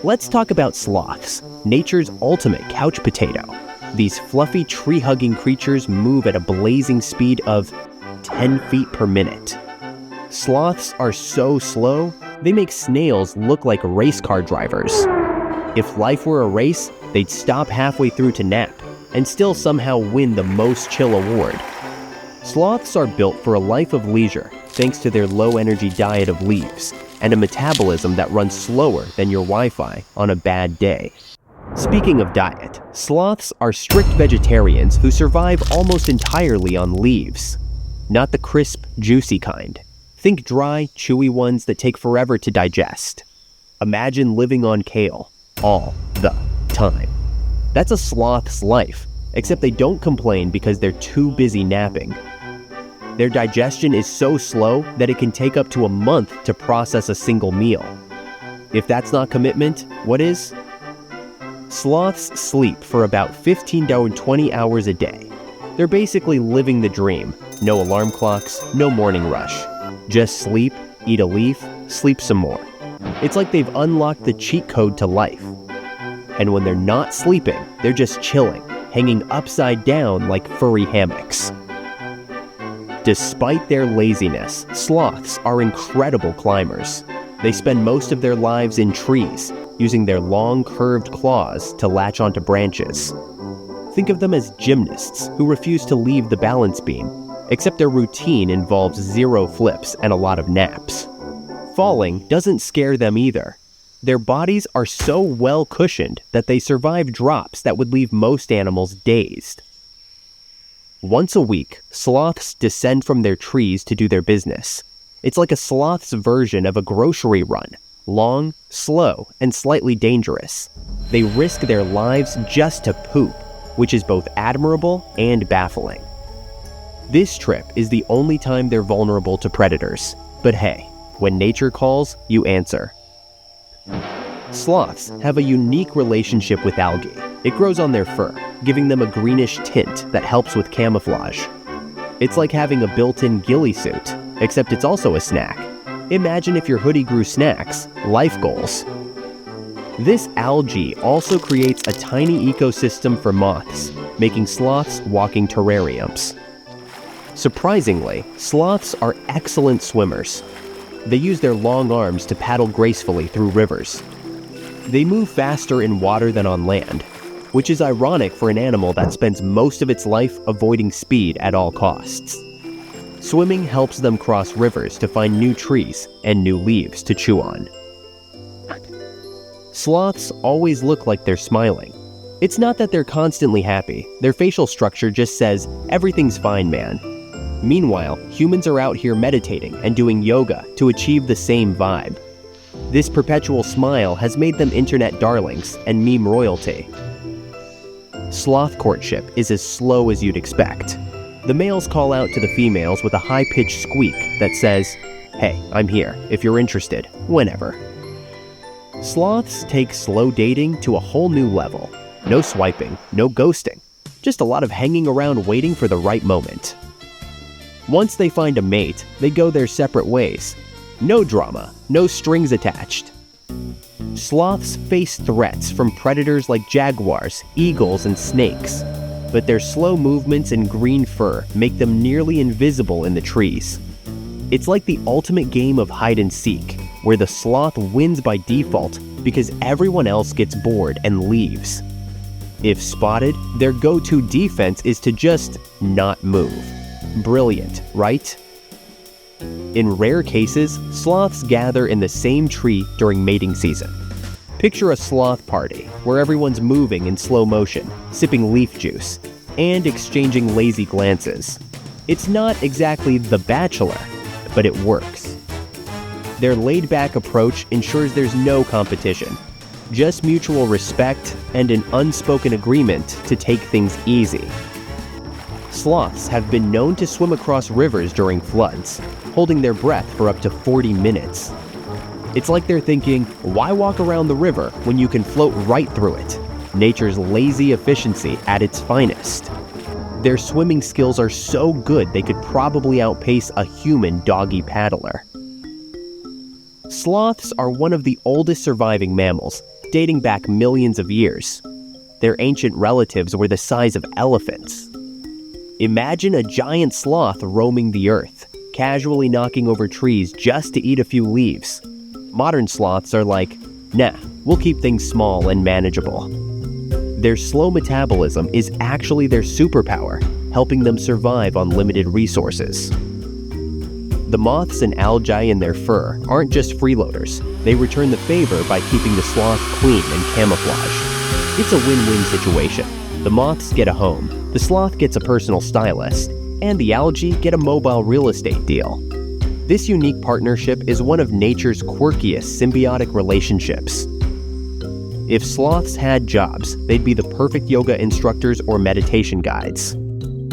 Let's talk about sloths, nature's ultimate couch potato. These fluffy, tree-hugging creatures move at a blazing speed of 10 feet per minute. Sloths are so slow, they make snails look like race car drivers. If life were a race, they'd stop halfway through to nap, and still somehow win the most chill award. Sloths are built for a life of leisure, thanks to their low-energy diet of leaves, and a metabolism that runs slower than your Wi-Fi on a bad day. Speaking of diet, sloths are strict vegetarians who survive almost entirely on leaves. Not the crisp, juicy kind. Think dry, chewy ones that take forever to digest. Imagine living on kale all the time. That's a sloth's life, except they don't complain because they're too busy napping. Their digestion is so slow that it can take up to a month to process a single meal. If that's not commitment, what is? Sloths sleep for about 15 to 20 hours a day. They're basically living the dream. No alarm clocks, no morning rush. Just sleep, eat a leaf, sleep some more. It's like they've unlocked the cheat code to life. And when they're not sleeping, they're just chilling, hanging upside down like furry hammocks. Despite their laziness, sloths are incredible climbers. They spend most of their lives in trees, using their long, curved claws to latch onto branches. Think of them as gymnasts who refuse to leave the balance beam, except their routine involves 0 flips and a lot of naps. Falling doesn't scare them either. Their bodies are so well cushioned that they survive drops that would leave most animals dazed. Once a week, sloths descend from their trees to do their business. It's like a sloth's version of a grocery run, long, slow, and slightly dangerous. They risk their lives just to poop, which is both admirable and baffling. This trip is the only time they're vulnerable to predators. But hey, when nature calls, you answer. Sloths have a unique relationship with algae. It grows on their fur, giving them a greenish tint that helps with camouflage. It's like having a built-in ghillie suit, except it's also a snack. Imagine if your hoodie grew snacks, life goals. This algae also creates a tiny ecosystem for moths, making sloths walking terrariums. Surprisingly, sloths are excellent swimmers. They use their long arms to paddle gracefully through rivers. They move faster in water than on land, which is ironic for an animal that spends most of its life avoiding speed at all costs. Swimming helps them cross rivers to find new trees and new leaves to chew on. Sloths always look like they're smiling. It's not that they're constantly happy. Their facial structure just says, "Everything's fine, man." Meanwhile, humans are out here meditating and doing yoga to achieve the same vibe. This perpetual smile has made them internet darlings and meme royalty. Sloth courtship is as slow as you'd expect. The males call out to the females with a high-pitched squeak that says, "Hey, I'm here, if you're interested, whenever." Sloths take slow dating to a whole new level. No swiping, no ghosting, just a lot of hanging around waiting for the right moment. Once they find a mate, they go their separate ways. No drama, no strings attached. Sloths face threats from predators like jaguars, eagles, and snakes, but their slow movements and green fur make them nearly invisible in the trees. It's like the ultimate game of hide and seek, where the sloth wins by default because everyone else gets bored and leaves. If spotted, their go-to defense is to just not move. Brilliant, right? In rare cases, sloths gather in the same tree during mating season. Picture a sloth party where everyone's moving in slow motion, sipping leaf juice, and exchanging lazy glances. It's not exactly The Bachelor, but it works. Their laid-back approach ensures there's no competition, just mutual respect and an unspoken agreement to take things easy. Sloths have been known to swim across rivers during floods, holding their breath for up to 40 minutes. It's like they're thinking, why walk around the river when you can float right through it? Nature's lazy efficiency at its finest. Their swimming skills are so good they could probably outpace a human doggy paddler. Sloths are one of the oldest surviving mammals, dating back millions of years. Their ancient relatives were the size of elephants. Imagine a giant sloth roaming the earth, casually knocking over trees just to eat a few leaves. Modern sloths are like, nah, we'll keep things small and manageable. Their slow metabolism is actually their superpower, helping them survive on limited resources. The moths and algae in their fur aren't just freeloaders. They return the favor by keeping the sloth clean and camouflaged. It's a win-win situation. The moths get a home, the sloth gets a personal stylist, and the algae get a mobile real estate deal. This unique partnership is one of nature's quirkiest symbiotic relationships. If sloths had jobs, they'd be the perfect yoga instructors or meditation guides.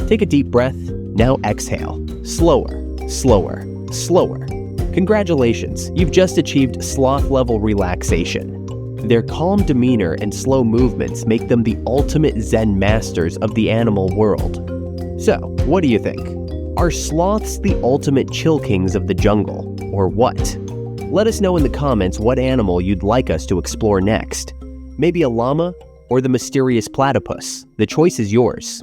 Take a deep breath, now exhale. Slower, slower, slower. Congratulations, you've just achieved sloth-level relaxation. Their calm demeanor and slow movements make them the ultimate Zen masters of the animal world. So, what do you think? Are sloths the ultimate chill kings of the jungle, or what? Let us know in the comments what animal you'd like us to explore next. Maybe a llama or the mysterious platypus. The choice is yours.